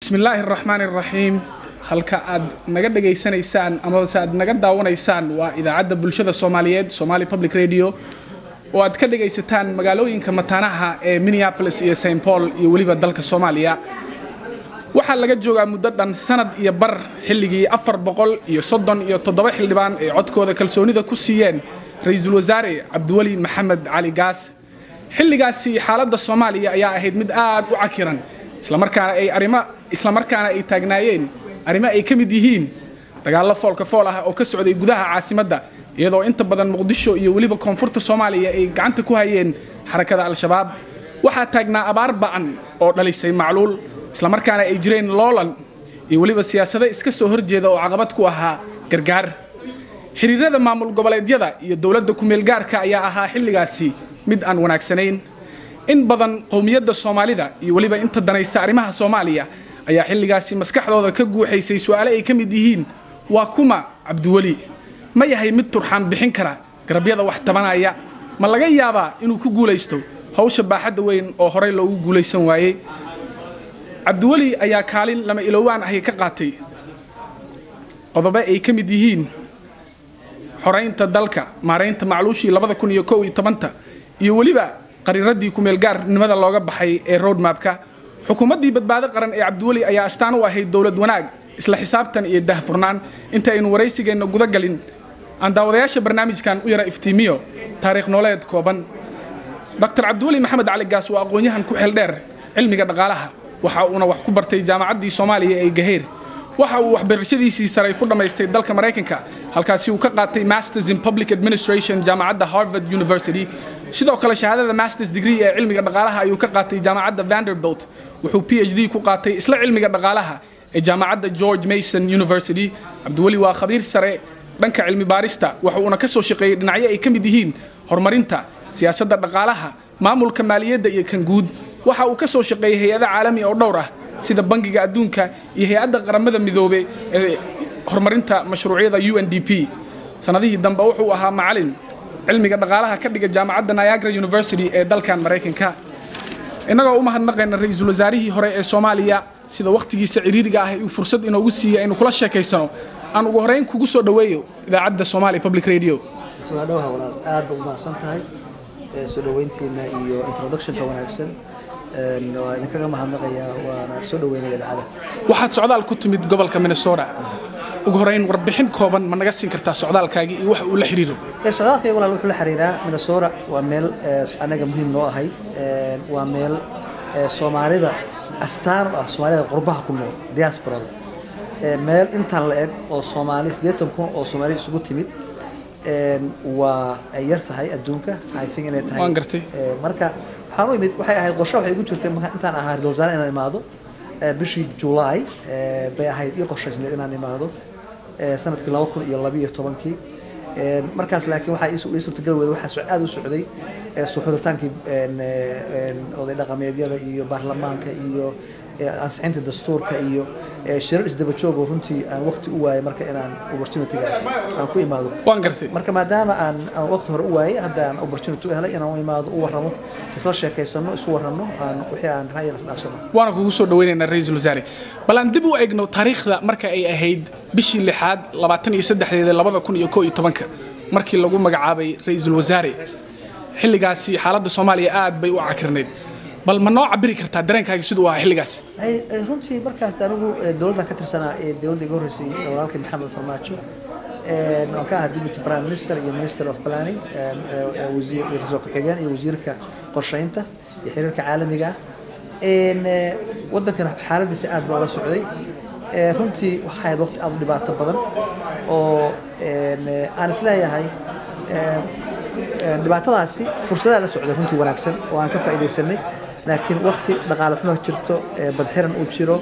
بسم الله الرحمن الرحيم. halka aad naga dhageysanaysaan ama aad naga daawanaysaan waa idaacadda bulshada Soomaaliyeed Somali Public Radio oo aad ka dhageysataan magaalooyinka mataanaha ee Minneapolis iyo St Paul iyo waliba dalka Soomaaliya. waxa laga joogaa muddo dhan sanad iyo bar xilligii 437 xildhibaan ee codkooda kalsoonida ku siiyeen ra'iisul wasaare Cabdiwali Maxamed Cali Gaas. xilligaasi xaaladda Soomaaliya ayaa ahayd mid aad u cakiran isla markaana ay taagnaayeen arrimo ay kamid yihiin dagaal foolka fool ah oo ka socday gudaha caasimadda iyadoo inta badan Muqdisho iyo waliba koonfurta Soomaaliya ay gacanta ku hayeen xarakada al-shabaab. waxa taagnaa abaar ba'an oo dhalisay macluul isla markaana ay jireen loolan iyo waliba siyaasado iska soo horjeeda oo caqabad ku ahaa gargaar. xiriirada maamul goboleedyada iyo dawladda ku meel gaarka ayaa ahaa xilligaasi mid aan wanaagsanayn. in badan qowmiyadda Soomaalida iyo waliba inta danaysa arrimaha Soomaaliya ayaa xilligaasi maskaxdooda ka guuxaysay su'aalo ay kamid yihiin waa kuma Cabdiwali ma yahay mid turxaan bixin kara garabyada wax tabanaya ma laga yaabaa inuu ku guuleysto hawsha baaxadda weyn oo horey loogu guuleysan waayay. Cabdiwali ayaa kaalin lama ilowaan ah ka qaatay qodobo ay kamid yihiin xoreynta dalka maareynta macluushii 2011 iyo waliba qariiradii ku meel gaarnimada looga baxay ee roadmap-ka. xukuumaddii badbaado qaran ee Cabdiwali ayaa astaan u ahayd dawlad wanaag isla xisaabtan iyo daahfurnaan. inta aynu wareysigeena guda galin aan daawadayaasha barnaamijkan u yara iftiimiyo taariikh nololeed kooban. Dr. Cabdiwali Maxamed Cali Gaas waa aqoon-yahan ku xeel dheer cilmiga dhaqaalaha waxa uuna wax ku bartay jaamacaddii Soomaaliya ee Gaheer. waxa uu waxbarashadiisii sare ku dhamaystay dalka Mareykanka halkaas uu ka qaatay Masters in Public Administration jaamacadda Harvard University. sidoo kale shahaadada Masters degree ee cilmiga dhaqaalaha ayuu ka qaatay jaamacadda Vanderbilt. wuxuu PhD ku qaatay isla cilmiga dhaqaalaha ee jaamacadda George Mason University. Cabdiwali waa khabiir sare dhanka cilmi baarista waxa uuna ka soo shaqeeyay dhinacyo ay kamid yihiin horumarinta siyaasadda dhaqaalaha maamulka maaliyadda iyo kan guud. waxa uu ka soo shaqeeyay hay'adaha caalami oo dhowr ah sida bangiga adduunka iyo hay'adda qaramada midoobay ee horumarinta mashruucyada UNDP. sanadihii dambe wuxuu ahaa macallin cilmiga dhaqaalaha ka dhiga jaamacadda Niagara University ee dalkan Mareykanka. inagoo u mahadnaqayna ra'iisul wasaarihii hore ee Soomaaliya sida waqtigiisa ciriiriga ah uu fursad inoogu siiyay inuu kula sheekaysano aan ugu horeyn kugu soo dhaweeyo idaacadda Somali Public Radio. soo dhawaha walaal aad u mahadsantahay soo dhaweyntiina iyo introduction-ka wanaagsan waan kaga mahadnaqayaa waana soo dhaweynaya idaacadda. waxaad socdaal ku timid gobolka Minnesota ugu horeyn warbixin kooban ma naga siin kartaa socdaalkaaga iyo waxa uu la xiriiro? socdaalkayga walaal wuxuu la xiriiraa Minnesota waa meel anaga muhiim noo ahay waa meel Soomaalida astaan ah Soomaalida qurbaha ku nool diaspora meel inta la eg oo Soomaali 80,000 oo Soomaali isugu timid waa yar tahay adduunka I think inay tahay waan gartay marka waxaan u imid waxay ahayd qorshe waxay ugu jirtay intaan ahaa ra'iisul wasaare inaan imaado bishii July bay ahayd ii qorshaysnayd inaan imaado sanadkii 2012 markaas laakiin waxa ii suurtagal weeyay waxa aad u socday suxuritaankii oday dhaqameedyada iyo baarlamaanka iyo ansixinta dastuurka iyo shirar isdaba joog oo runtii aan waqti u waayay marka inaan opportunity-gaas aan ku imaado waan gartay marka maadaama aan waqti hore u waayay hadda aan opportunity u helay inaan u imaado u warramo isla sheekaysano isu warramo aan wixii aan raayay isdhaafsano waana kugu soo dhaweynaynaa ra'iisul wasaare bal aan dib u eegno taariikhda marka ay ahayd bishii 6aad 23 markii lagu magacaabay ra'iisul wasaare. xilligaasi xaaladda Soomaaliya aad bay u cakirneed bal ma noo cabiri kartaa dareenkaaga sidoo ah xilligaas? runtii markaas anigu dawladda ka tirsanaa ee dawladda iga horeysay walaalkay Maxamed Farmaajo oo ka ahaa Deputy Prime Minister iyo Minister of Planning wasiirka ku-xigeen iyo wasiirka qorsheynta iyo xiriirka caalamiga waddankan xaaladiisa aad baa la socday runtii waxa ay waqti aad u dhibaato badan oo aan isleeyahay dhibaatadaasi fursadaha la socday runtii wanaagsan oo aan ka faa'iideysanay laakiin waqti dhaqaale xumo jirto badxiran uu jiro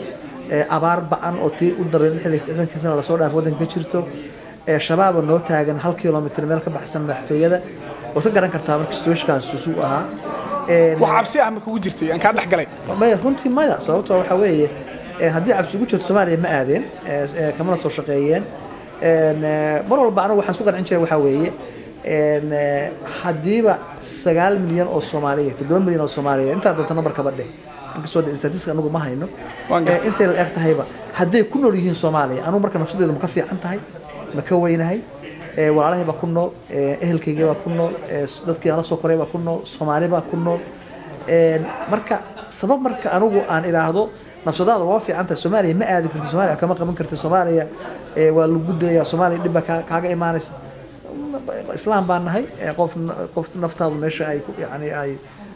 abaar ba'an oo tii u daray xilliga sano la soo dhaaf waddanka jirto shabaab noo taagan 1 kiiloomitir meel ka baxsan madaxtooyada oo sa garan kartaa markii situation-kaas uu ahaa wax cabsi ah ma kugu jirtay aan ka dhax galay runtii maya sababtoo waxa weeye haddii cabsi ugu jirto Soomaaliya ma aadeen kamana soo shaqeeyeen mar walba anigu waxaan soo qancin jiray waxa weeye hadiiba 9 milyan oo Soomaaliyeed 7 milyan oo Soomaaliyeed inta dadka number ka badhay inkastoo statistics anagu ma hayno intay la eg tahayba hadday ku nool yihiin Soomaaliya anu marka nafsadeedu ma ka fiican tahay ma ka weynahay walaalahayba ku nool ehelkayga ku nool dadkii aan la soo koray ba ku nool Soomaaliba ku nool marka sabab marka anigu aan ilaahdo nafsadaada waa fiican tahay Soomaaliya ma aadi kartid Soomaaliya kama qaban kartid Soomaaliya waa lagu dilayaa Soomaaliya dib kaaga imaanaysa islaam baan nahay qof naftaadu meesha ay yani ay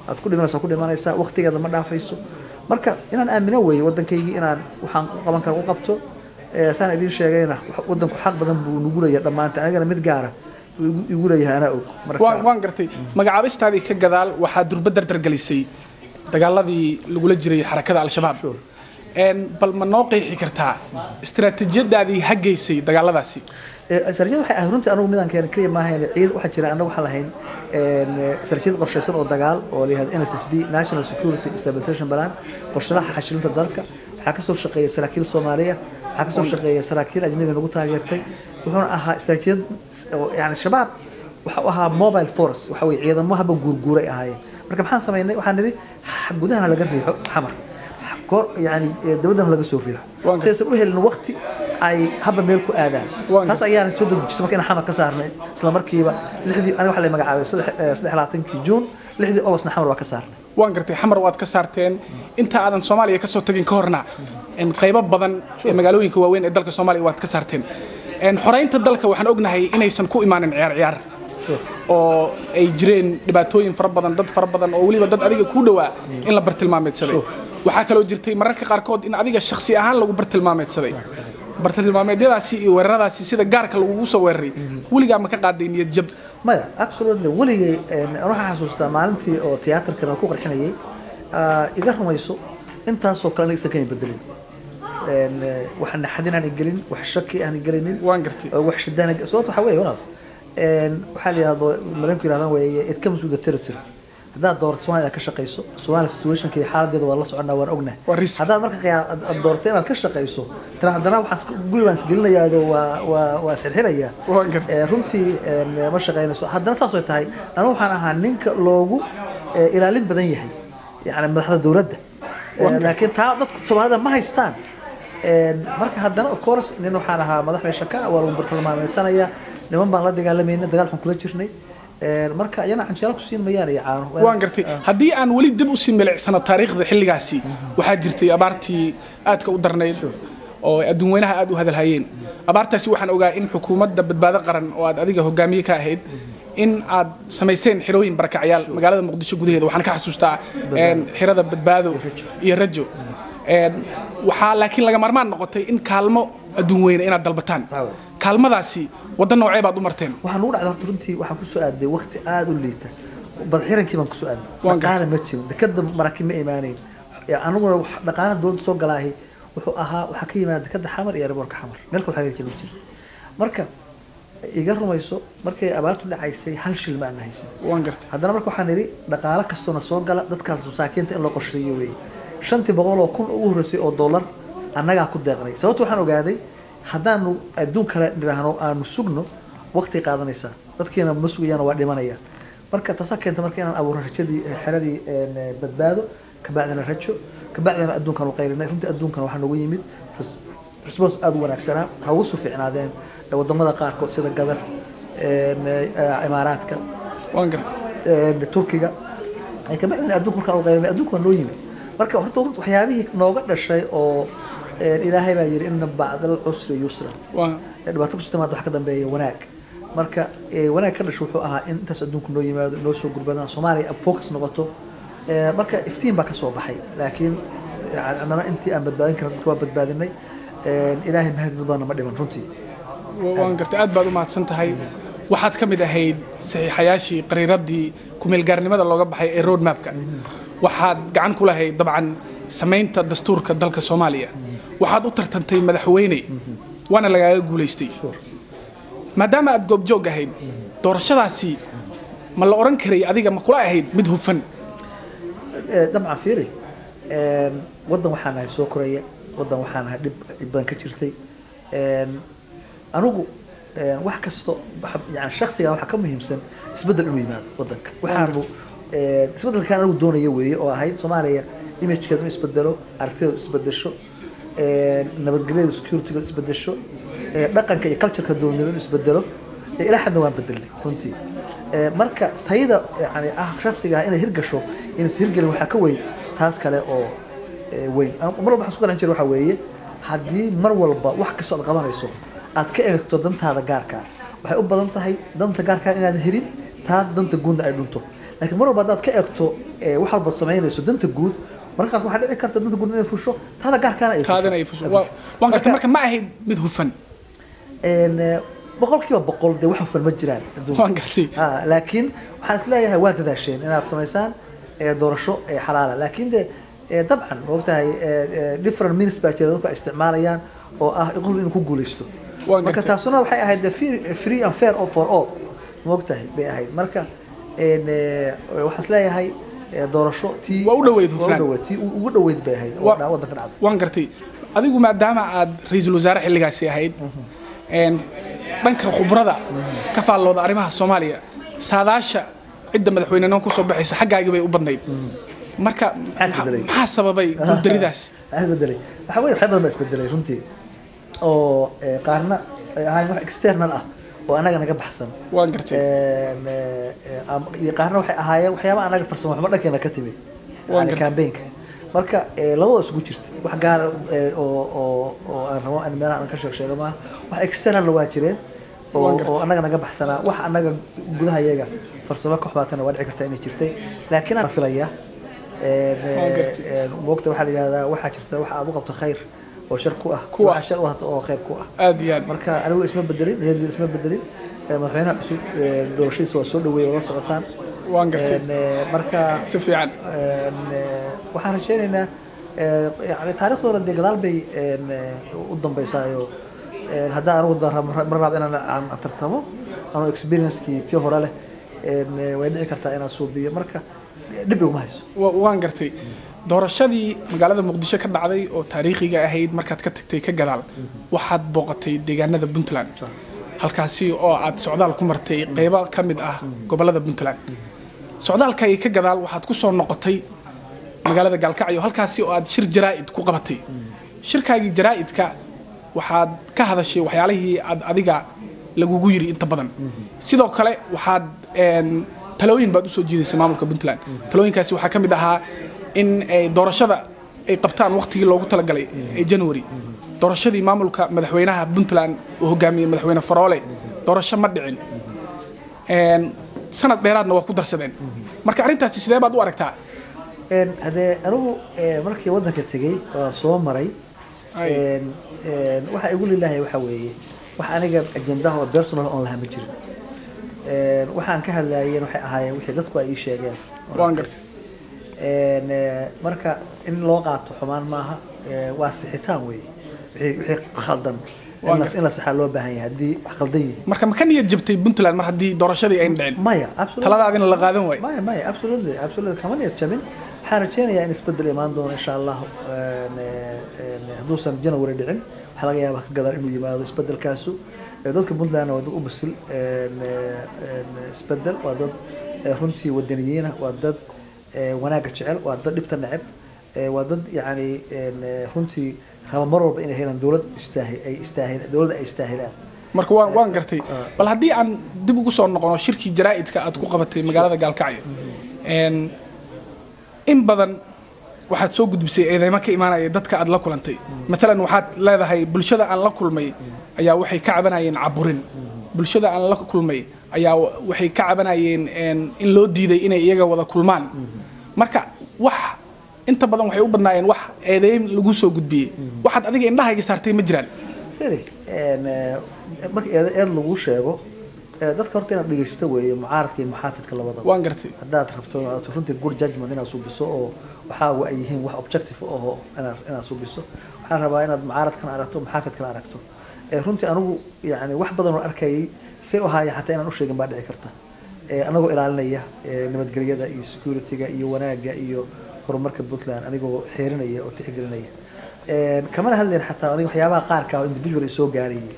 aad ku dhimanaysaa waqtigeeda ma dhaafayso marka inaan aamino weeyo wadankayga inaan waxaan qaban karo u qabto saan idin sheegayna wadanku xaq badan buu nagu leeyahay dhamaanta anigana mid gaara igu leeyahay ana og marka waan gartay magacaabistaadii ka gadaal waxaa durba dardar gelisay dagaaladii lagula jiray xarakada al-shabaab bal ma noo qeexi kartaa istiraatiijiyadaadii hagaysay dagaaladaasi استراتيجية waxay ahayd runtii anigu midaan keen kaliya ma ahayn ciid waxa jira anagu waxa lahayn استراتيجية qorshaysan oo dagaal oo leeyahay NSSB National Security Stabilization Plan qorshaha xashilinta dalka waxa ka soo shaqeeyay saraakiil Soomaaliya waxa ka soo shaqeeyay saraakiil ajnabi nagu taageertay wuxuuna ahaa استراتيجية yani shabaab waxa ahaa mobile force waxa way ciidamo haba guurguuray ahaayeen marka maxaan sameeynay waxaan niri gudaha laga riixo xamar goor yani dawladana laga soo riixo saysan u helin waqti ay haba meel ku aadaan taas ayaan soo dejisay markii xamar ka saarnay isla markiiba lixdii aniga waxa la magacaabay 23 June lixdii August xamar waa ka saarnay waan gartay xamar waad ka saarteen inta aadan Soomaaliya ka soo tagin ka horna in qaybo badan ee magaalooyinka waaweyn ee dalka Soomaaliya waad ka saarteen xoreynta dalka waxaan ognahay inaysan ku imaanin ciyaar oo ay jireen dhibaatooyin fara badan dad fara badan oo waliba dad adiga ku dhawaa in la bartilmaameedsaday waxa kale oo jirtay mararka qaar kood in adiga shakhsi ahaan lagu bartilmaameedsaday bartilmaameedyadaasi iyo weeraradaasi sida gaarka lagu soo weeraray waliga ma ka qaaday niyad jab maya absolutely waliga waxa xasuustaa maalintii oo tiyaatarka ku qarxinayay iga rumayso intaasoo kale aysan ka bedelin waxaan xadinaan gelin wax shaki aan gelinin waan gartay wax shidana soo waxa weey walaal waxa la yiraahdo mareenku yiraahdaan way it comes with the territory هذا دور سوالف كشقيسو سوالف situation كي حالة جد والله صعدنا ورقنا هذا مركز الدورتين الكشقيسو ترى هذا وحس قولي بس قلنا يا دو وسحرنا يا رمتي مش شقينا سو هذا نص صوت هاي أنا وحنا هنيك لوجو إلى لين بدنيه يعني مثلا الدورة لكن تعرض كتب هذا ما هيستان مركز هذا of course لأنه حنا مدح بشكا ولو برتلمان سنة يا لمن بعد دجال مين دجال حكولة جرني marka ayana canshaar ku siin mayaan ay caano waan gartay hadii aan wali dib u siin milicsana taariikhda xilligaasi waxa jirtay abaartii aadka u darneyd oo adduun weynaha aad u hadalhayeen abaartaasi waxaan ogaa in xukuumadda badbaado qaran oo aad adiga hogaamiye ka ahayd in aad sameyseen xirooyin barakacayaal magaalada Muqdisho gudaheeda waxaan ka xasuustaa xirada badbaado iyo rajo waxa laakiin laga marmaan noqotay in kaalmo adduun weyna inaad dalbataan kaalmadaasi wadan noocay baad u marteen waxaan ugu dhacday runtii waxaan ku soo aaday waqti aad u liita badxirankii baan ku soo aaday qaar ma jirin dekada maraakiib ma iimaaneen aniguna dhaqaalaha dawladda soo galaahay wuxuu ahaa waxa ka yimaada dekada xamar iyo airport xamar meel kale waxa ka jiro marka iga rumayso markay abaartu dhacaysay hal shil ma aan haysan waan gartay haddana marka waxaan niri dhaqaale kastoona soo gala dadkaas masaakiinta in loo qorsheeyo weey 500 oo kun ugu horeysay oo dollar annaga ku deeqnay sababtoo waxaan ogaaday haddaanu adduun kale dhiraahno aanu sugno waqti qaadanaysa dadkeena ma sugayaan waa dhimanaya marka taas keenta marka inaan abuuro rajadii xeradii badbaado ka bacdina rajo ka bacdina adduunkan u qaylinay runtii adduunkan waxa nagu yimid response aad u wanaagsanaa ha ugu soo fiicnaadeen wadamada qaarkood sida Qatar Imaaraadka waan gartay Turkiga ay ka bacdina adduunkan u qaylinay adduunkan loo yimid marka horta waxyaabihii nooga dhashay oo ilaahay baa yiri inna ba'dal usri yusra dhibaato ku sistemaad wax ka dambeeya wanaag marka wanaag ka dhashay wuxuu ahaa in intaas adduunku noo yimaado noo soo gurbadaan Soomaaliya focus noqoto marka iftiin baa ka soo baxay laakiin anana intii aan badbaadin karno dadka waa badbaadinay ilaahay mahad badan ma dhiman runtii waan gartay aad baad u mahadsan tahay waxaad ka mid ahayd saxiixayaashii qariiradii ku meel gaarnimada looga baxay ee road mapka waxaad gacan ku lahayd dabcan samaynta dastuurka dalka Soomaaliya waxaad u tartantay madaxweyne waana lagaaga guuleystay maadaama aad goob joog ahayd doorashadaasi ma la oran karay adiga ma kula ahayd mid hufan dabcan fiiri wadan waxaan ahay soo koraya wadan waxaan ahay dib badan ka jirtay anigu wax kasto yani shakhsiga waxa ka muhiimsan isbedel inuu yimaado wadanka waxaanu isbedelkan anigu doonayo weeye oo ahayd Soomaaliya imagekeedu isbedelo aragtideedu isbedesho nabadgelyada securityga isbedesho dhaqanka iyo cultureka dowladnimadu isbedelo ilaa xadna waan bedelnay runtii marka tayada yani shakhsiga inay hirgasho inay hirgelin waxaa ka weyn taas kale oo weyn mar walba waxaan isku qalan jiray waxaa weeye haddii mar walba wax kastoo aad qabanayso aad ka eegto dantaada gaarkaa waxay u badan tahay danta gaarkaa inaad helin taa danta guudna ay dhunto laakiin mar walba haddaad ka eegto wax walba samaynayso danta guud marka waxaa dhici karta danta guud inay fusho taada gaarkaana ay fusho waan gartay marka ma ahayd mid hufan boqolkiiba boqol dee wax hufan ma jiraan waan gartay laakiin waxaan isleeyahay waa dadaasheen inaad samaysaan doorasho xalaala laakiin dee dabcan maogtahay different minutes baa jira dadku ay isticmaalayaan oo ah qof inuu ku guuleysto marka taasuna waxay ahayd free and fair for all maogtahay bay ahayd marka waxaan isleeyahay doorasho tii waa u dhaweyd hufnaan tii ugu dhaweyd bay ahayd oo waddanka dhacday waan gartay adigu maadaama aad ra'iisul wasaare xilligaasi ahayd dhanka khibrada ka faallooda arrimaha Soomaaliya saadaasha cidda madaxweynenimo ku soo baxaysa xaggaaga bay u badnayd marka maxaa sababay guuldaridaas isbedelay waxa weeye waxyaabo badan baa isbedelay runtii oo qaarna ay ahayn wax external ah oo anaga naga baxsan waan gartay iyo qaarna waxay ahaayeen waxyaabo anaga farsamo waxba dhankeena ka timid campaign-ka marka labada isugu jirta wax gaar oo aan rabo in meelaha aan ka sheego ma wax external waa jireen oo anaga naga baxsanaa wax anaga gudaha iyaga farsamo ka xbaatana waa dhici karta inay jirtay laakiin aan filaya waqti waxa la yiraahdaa waxa jirta wax aad u qabto khayr oo shar ku ah waxa shar oo khayr ku ah aad iyo aad marka anigu isma bedelin niyadii isma bedelin madaxweynaha cusub doorashadiisa waa soo dhaweeyay oo la socotaan waan gartay marka si fiican waxaan rajaynaynaa yani taariikhdooda dee gadaal bay u dambeysaayo haddaan anigu mar raab inaan tartamo anoo experience-kii tii hore leh way dhici kartaa inaan suubiyo marka dhib iguma hayso waan gartay doorashadii magaalada muqdisho ka dhacday oo taariikhiga ahayd markaad ka tagtay ka gadaal waxaad booqatay deegaanada Puntland halkaasi oo aad socdaal ku martay qaybo ka mid ah gobolada Puntland socdaalkay ka gadaal waxaad ku soo noqotay magaalada Gaalkacyo halkaasi oo aad shir jaraa'id ku qabatay shirkaagii jaraa'idka waxaad ka hadashay waxyaalihii aad adiga lagugu yiri inta badan sidoo kale waxaad talooyin baad u soo jiidaysay maamulka Puntland talooyinkaasi waxaa ka mid ahaa in doorashada ay qabtaan waqtigii loogu talagalay ee January doorashadii maamulka madaxweynaha Puntland oo hogaamiyay madaxweyne Faroole doorasho ma dhicin sanad dheeraadna waa ku darsadeen marka arintaasi sidee baad u aragtaa hadee anigu markii waddanka tagay oo soo maray waxa igu leeyahay waxa weeye wax aniga ajendaha oo personal on laha ma jirin waxaan ka hadlaayeen waxay ahaayeen wixii dadku ay ii sheegeen waan gartay marka in loo qaato xumaan maaha waa sixitaan weeye wixii khaldan in la saxaa loo baahan yahay haddii wax khaldan yihiin marka ma ka niyad jabtay Puntland mar haddii doorashadii ay dhicin maya absolutely taladaadina la qaadan way maya absolutely kama niyad jabin waxaan rajaynayaa in isbedel imaan doono insha Allah hadduusan January dhicin waxaa laga yaabaa ka gadar inuu yimaado isbedelkaasu dadka Puntland waa dad u bisil isbedel waa dad runtii wadaniyiina waa dad wanaaga jecel waa dad dhibta neceb waa dad yani runtii raba mar walba inay helaan dowlad dowladda ay istaahilaan marka waan gartay bal haddii aan dib ugu soo noqono shirkii jaraa'idka aad ku qabatay magaalada Gaalkacyo in badan waxaad soo gudbisay eedeymo ka imaanaya dadka aad la kulantay maalan waxaad leedahay bulshada aan la kulmay ayaa waxay ka cabanayeen caburin bulshada aan la kulmay ayaa waxay ka cabanayeen in loo diiday inay iyaga wada kulmaan marka wax inta badan waxay u badnaayeen wax eedeyn lagu soo gudbiyay waxaad adiga indhahayga saartay ma jiraan marka eed lagu sheego dadka horta inaad dhegeysto weeye mucaaradka iyo muxaafidka labadaba waan gartay haddaad rabto runtii good judgment inaad suubiso oo waxaa ay yihiin wax objective oo inaad suubiso waxaan rabaa inaad mucaaradkana aragto muxaafidkana aragto runtii anigu yani wax badan oo arkayay say u ahaayeen xataa inaan u sheegin baa dhici karta anagoo ilaalinaya nabadgelyada iyo security-ga iyo wanaagga iyo horumarka Puntland anigoo xeerinaya oo tixgelinaya kamana hadleen xataa aniga waxyaabaha qaarka oo individual ay soo gaarayeen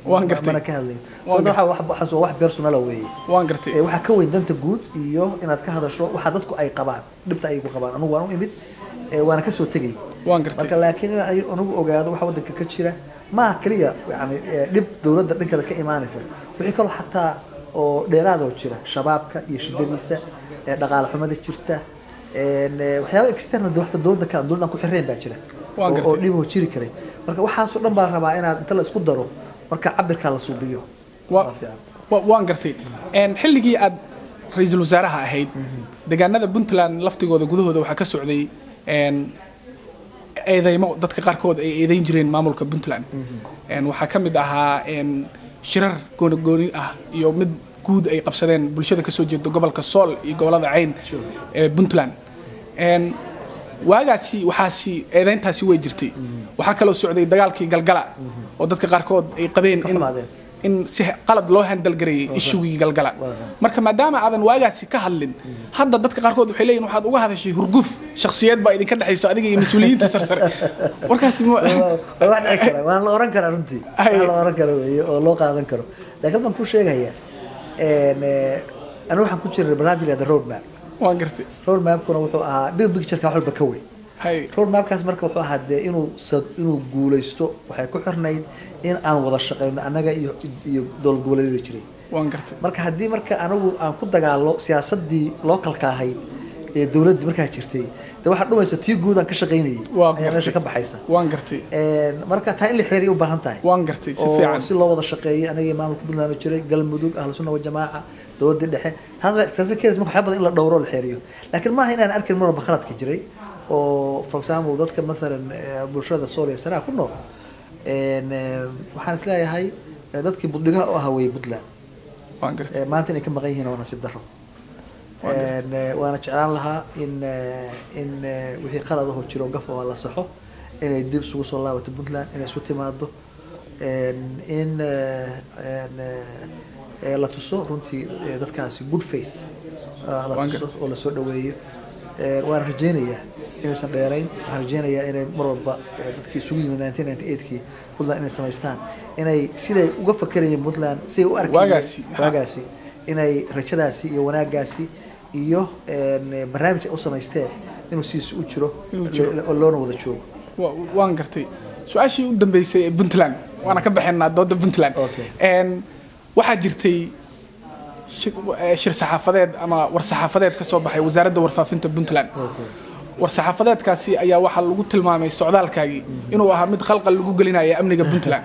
mana ka hadleen waxa wax personal weeye waan gartay waxa ka weyn danta guud iyo inaad ka hadasho waxa dadku ay qabaan dhibta ay ku qabaan anigu waan u imid وانا كسو تجي waan gartay marka laakiin in ay unugu ogaado waxa wadanka ka jira ma kaliya yani dib dawladda dhankeeda ka imaanaysa wixii kale xataa oo dheeraad oo jira shabaabka iyo shidadiisa dhaqaale xumada jirta waxyaabo external dawladda ka dawladda ku xireen baa jira oo dhib oo jiri karay marka waxaas oo dhan baa rabaa inaad inta la isku daro marka cabirka la suubiyo waan gartay xilligii aad ra'iisul wasaaraha ahayd deegaanada Puntland laftigooda gudahooda waxa ka socday eedaymo dadka qaarkood ay eedayn jireen maamulka Puntland waxa kamid ahaa shirar gooni ah iyo mid guud ay qabsadeen bulshada ka soo jeeda gobolka Sool iyo gobolada Cayn ee Puntland waagaasi waxaasi eedayntaasi way jirtay waxa kale oo socday dagaalkii galgala oo dadka qaarkood ay qabeen in si qalad loo handal gareeyay ishuugii galgala marka maadaama aadan waagaasi ka hadlin hadda dadka qaarkood waxay leeyihiin waxaad uga hadashay hurguf shakhsiyad baa idinka dhaxayso adiga iyo mas'uuliyiinta sarsare warkaasi wax dhici kara waan la oran karaa runtii la oran karo oo loo qaadan karo laakiin baan ku sheegayaa أنا وحنا كنت برنامج هذا رود ماب. وانقرتي. رود ماب كنا وحنا بيج بيكتشر كحول بكوي. هاي. رود ماب كاس مركب وحنا هاد إنه جوليستو وحيكون حرنايد إن أنا وضع الشقين أنا جاي دول دول اللي يشتري. وانقرتي. مركب هدي مركب أنا كنت قاعد سياسة دي لوكال كهاي. الدولة دي مركب هتشتري. ده واحد لما يستطيع جودا كشقيني. أنا شكل بحيسة. وانقرتي. مركب هاي اللي حيري وبهنتاي. وانقرتي. سفيان. سي الله وضع الشقين أنا جاي معهم كلنا نشتري قلب مدوق أهل السنة والجماعة. دود الدحين هذا تذكر اسمه حابة إلا دوروا الحيريو لكن ما هنا أنا أركن مرة بخرات كجري أو فرسام وضدك مثلا برشاد الصوري سنة كله إن وحنت لاقي هاي ضدك بدقها أو هوي بدلا ما أنتني كم بغيه هنا وأنا سيد درهم وأنا شعران لها إن وهي قرضه وتشيلو قفه ولا صحه إن يدب سوق الله وتبدلا إن سوتي ماده إن la tuso runtii dadkaasi good faith la tuso oo la soo dhaweeyo waan rajeynayaa inaysan dheerayn waxaan rajeynayaa inay mar walba dadkii isugu yimid 1998kii Puntland inay samaystaan inay siday uga fakarayeen Puntland si u arkayeen waagaasi inay rajadaasi iyo wanaagaasi iyo barnaamij u samaysteen inuu siis u jiro oo loona wada joogo waan gartay su'aashii u dambeysay ee Puntland waana ka baxaynaa dooda Puntland waxaa jirtay shir saxaafadeed ama war saxaafadeed ka soo baxay wasaaradda warfaafinta Puntland war saxaafadeedkaasi ayaa waxa lagu tilmaamay socdaalkaagii inuu ahaa mid khalqal lagu gelinayo amniga Puntland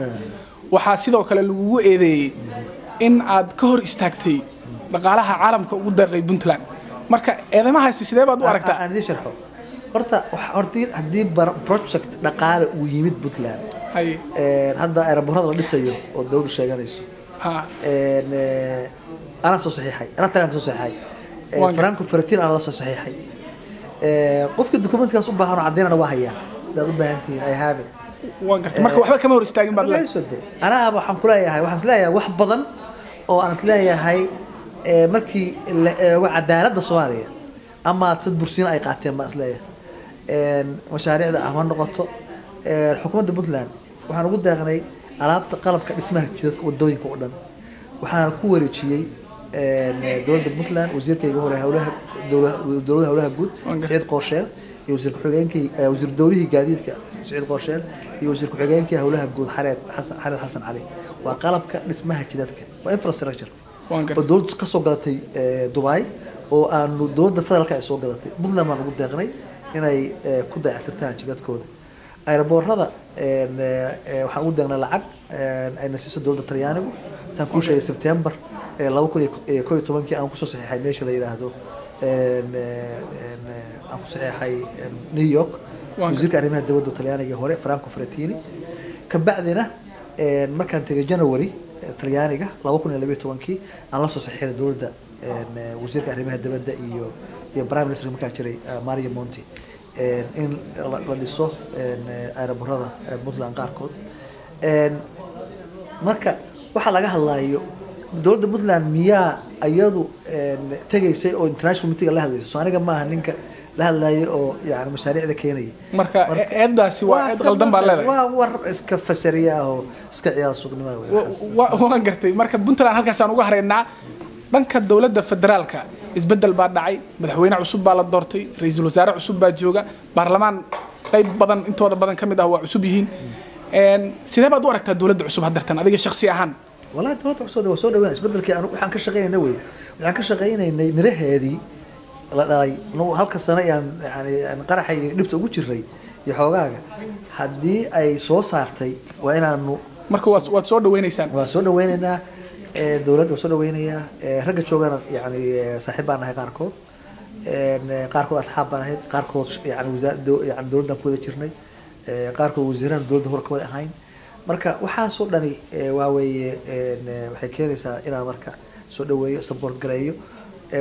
waxaa sidoo kale lagu eedeeyay in aad ka hor istaagtay dhaqaalaha caalamka ugu deeqay Puntland marka eedamahaasi sidee baad u aragtaa aan idin sharxo horta haddii project dhaqaale uu yimid Puntland hadda aeroboorada la dhisayo oo dawladdu sheeganayso أنا صحيحي أنا ترى أنا صحيحي فرانكو فرتين أنا صحيحي قف الدوكيمنت كان صبها أنا عدينا أنا وهي لا ضبها أنتين I have it وانقرت مركب وحبة كم هو يستاجن بعد لا أنا أبغى حنقولها هاي وحصل لها واحد بدن أو أنا تلاقيها هاي مركي وعدالة الصومالية أما تصد برسين أي قاتين ما أصلها مشاريع ده أهم نقطة الحكومة بوتلاند وحنقول ده غني alaabta qalabka dhismaha jidadka wadooyinka oo dhan waxaan ku wareejiyay dowladda Puntland wasiirkayga hore dowladda hawlaha guud Saciid Qorsheel iyo wasiir ku-xigeenkii wasiir dowlihii gaadiidka Saciid Qorsheel iyo wasiir ku-xigeenkii hawlaha guud Xareed Xasan Cali waa qalabka dhismaha jidadka waa infrastructure oo dowladdu ka soo gadatay Dubai oo aanu dowladda federaalka ay soo gadatay Puntland baan ugu deeqnay inay ku dayactirtaan jidadkooda aeroboorada waxaan u deegnaa lacag ay nasiiso dowladda Talyaanigu tan ku sheegay September 2011 aan ku soo saxiixay meesha la yiraahdo aan ku saxiixay New York wasiirka arrimaha dowladda Talyaaniga hore Franco Frattini ka bacdina markaan tagay January Talyaaniga 2012 aan la soo saxiixay dowladda wasiirka arrimaha dowladda iyo Prime Minister markaa jiray Mario Monti in la dhiso aeroboorada Puntland qaarkood marka waxa laga hadlayo dowladda Puntland miyaa ayadu tagaysay oo international meeting la hadlaysay soo aniga maaha ninka la hadlayo oo yaani mashaariicda keenay marka eedaasi waa eed qaldan baa leedahay waa war iska fasariya oo iska ciyaar suuqnimo waan gartay marka Puntland halkaas aan uga hareynaa dhanka dowladda federaalka isbedel baa dhacay madaxweyne cusub baa la doortay ra'iisul wasaare cusub baa jooga baarlamaan qayb badan intooda badan kamid ah waa cusub yihiin sidee baad u aragtaa dowladda cusub haddartan adiga shakhsi ahaan والله دولة عصود وصود وين اسبدل كي أنا وحنا كشقين نوي وحنا كشقين إن مره هذه لا نو هالكسنة يعني قرحي نبت أقول شري يحوجاga haddii ay soo saartay waa inaanu marka waad soo dhaweynaysan waa soo dhaweynayna dawladda soo dhaweynaya ragga joogana yani saaxiib baan nahay qaarkood asxaab baan nahay qaarkood yani dawladda ku wada jirnay qaarkood wasiirada dawladda hore ka wada ahayn marka waxaa soo dhani waa weeye waxay keenaysaa inaan marka soo dhaweeyo support gareeyo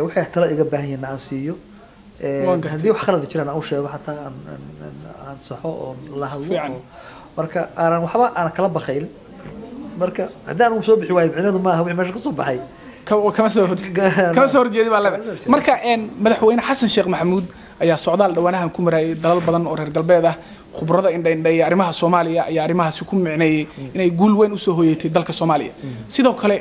waxay talo iga baahan yihiin aan siiyo haddii wax khalad jiraan aan u sheego xataa aan saxo oo la hadlo marka aanan waxba aan kala baqayn marka haddaan uu soo bixi waayo micnaheedu maaha wixii meesha ka soo baxay kama soo horjeedi baa laba marka madaxweyne xasan sheekh maxamuud ayaa socdaal dhawaanahan ku marayay dalal badan oo reer galbeed ah khibrada indha arrimaha Soomaaliya ayaa arrimahaasi ku micneeyay inay guul weyn u soo hooyatay dalka Soomaaliya sidoo kale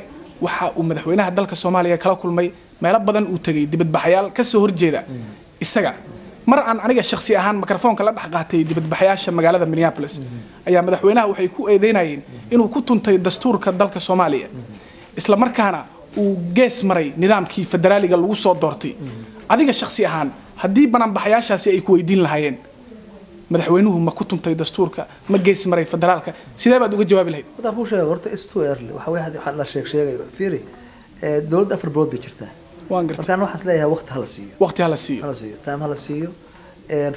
waxa uu madaxweynaha dalka Soomaaliya kala kulmay meelo badan uu tagay dibadbaxayaal ka soo horjeeda isaga mar aan aniga shakhsi ahaan mikrofoonka la dhax qaatay dibadbaxayaasha magaalada Minneapolis ayaa madaxweynaha waxay ku eedeynayeen inuu ku tuntay dastuurka dalka Soomaaliya isla markaana uu gees maray nidaamkii federaaliga lagu soo doortay adiga shakhsi ahaan haddii bannaanbaxayaashaasi ay ku weydiin lahaayeen madaxweynuhu ma ku tuntay dastuurka ma gees maray federaalka sidee baad uga jawaabi lahayd waxa uu sheegay horta is too early waxa la sheegay fiiri dawladda afar bilood bay jirtaa markaan waxaas leeyahay waqti hala siiyo time hala siiyo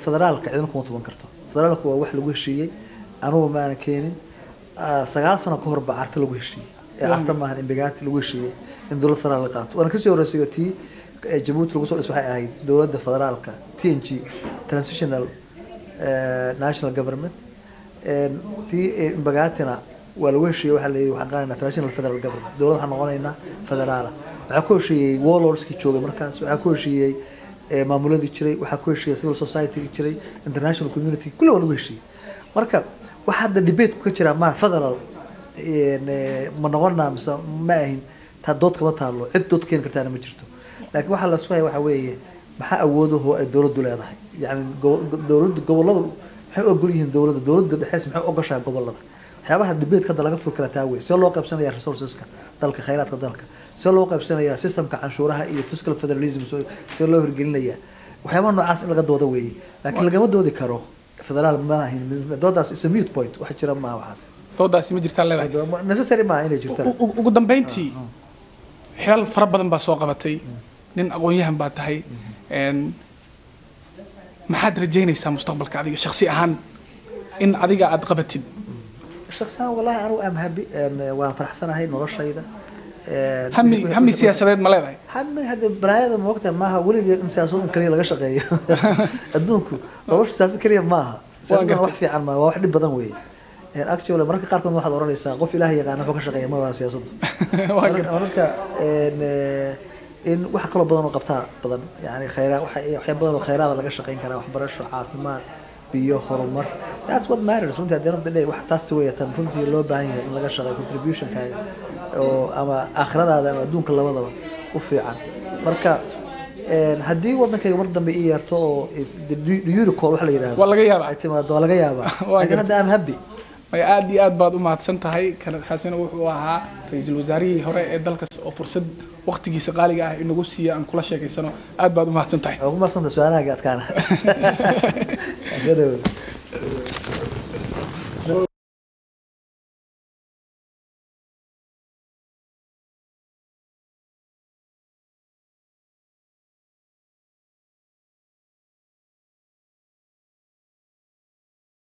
federaalka cidna kuma tuban karto federaalku waa wax lagu heshiiyey anugu ma aan keenin 9 sano ka hor baa arta lagu heshiiyey arta maahan imbigaati lagu heshiiyey in dawladda federaal la qaato waan ka soo horeysay tii Djibouti lagu soo dhisay waxay ahayd dawladda federaalka TNG transitional national government tii imbigaatina waa lagu heshiiyey waxa la yiraahdo waxaan qaadana transitional federal government dawladda waxaan noqonaynaa federaal waxaa ku heshiiyey warlordskii joogay markaas waxaa ku heshiiyey maamuladii jiray waxaa ku heshiiyey civil society jiray international community kullu waa lagu heshiiyey marka waxa hadda debate ku jira ma federal ma noqonaa mise ma ahin ta dood kama taalo cid dood keen kartaana ma jirto laakiin waxa la sugayaa waxa weeye maxaa awoodaho ay dawladdu leedahay yani dawladdu goboladu waxay ogol yihiin dawladda dhexe maxay ogashaa gobolada waxyaabaha debate ka laga furkara taa weey soo loo qaybsanayaa resourceska dalka khayraadka dalka soo loo qaybsanayaa systemka canshuuraha iyo fiscal federalism soo loo hirgelinayaa waxyaabaha noocaas in laga doodo weey laakiin lagama doodi karo federaal ma ahin doodaas is a mute point waxa jira ma waxaas doodaasi ma jirtaa leedahay necessary ma inay jirtaan ugu dambeyntii xilal fara badan baa soo qabatay nin aqoon-yahan baa tahay maxaad rajaynaysaa mustaqbalka adiga shakhsi ahaan in adiga aad qabatid shakhsi ahaan wallahi anu am happy waan faraxsanahay noloshayda hami siyaasadeed ma leedahay hami hada balaayada ma waqti maaha weligeed in siyaasad kaliya laga shaqeeyo adduunku nolosha siyaasad kaliya maaha siyaasad wax fiican ma wax dhib badan weeye actually marka qaarkood waxaad oranaysaa qof ilaahay yaqaan wuxuu ka shaqeeyaa ma waa siyaasaddu marka in wax kala badan oo qabtaa badan yani khayraad waxa badan oo khayraad laga shaqeyn karaa waxbarasho caafimaad biyo horumar that's what matters runtii at the end of the day wax taasti way tan runtii loo baahan yahay in laga shaqeeyo contribution kaaga oo ama aakhiradaada ama adduunka labadaba u fiican marka haddii wadankayga mar dambe ii yeerto oo Eurocall wax la yiraahdo waa laga yaabaa ay timaado waa laga yaabaa laakiin hadda am happy ay aad iyo aad baad u mahadsan tahay kaasina wuxuu ahaa ra'iisul wasaarihii hore ee dalkaas oo fursad waqtigiisa qaaliga ah inagu siiya aan kula sheekaysano aad baad u mahadsan tahay ugu mahadsan tahay su'aalaha adkaana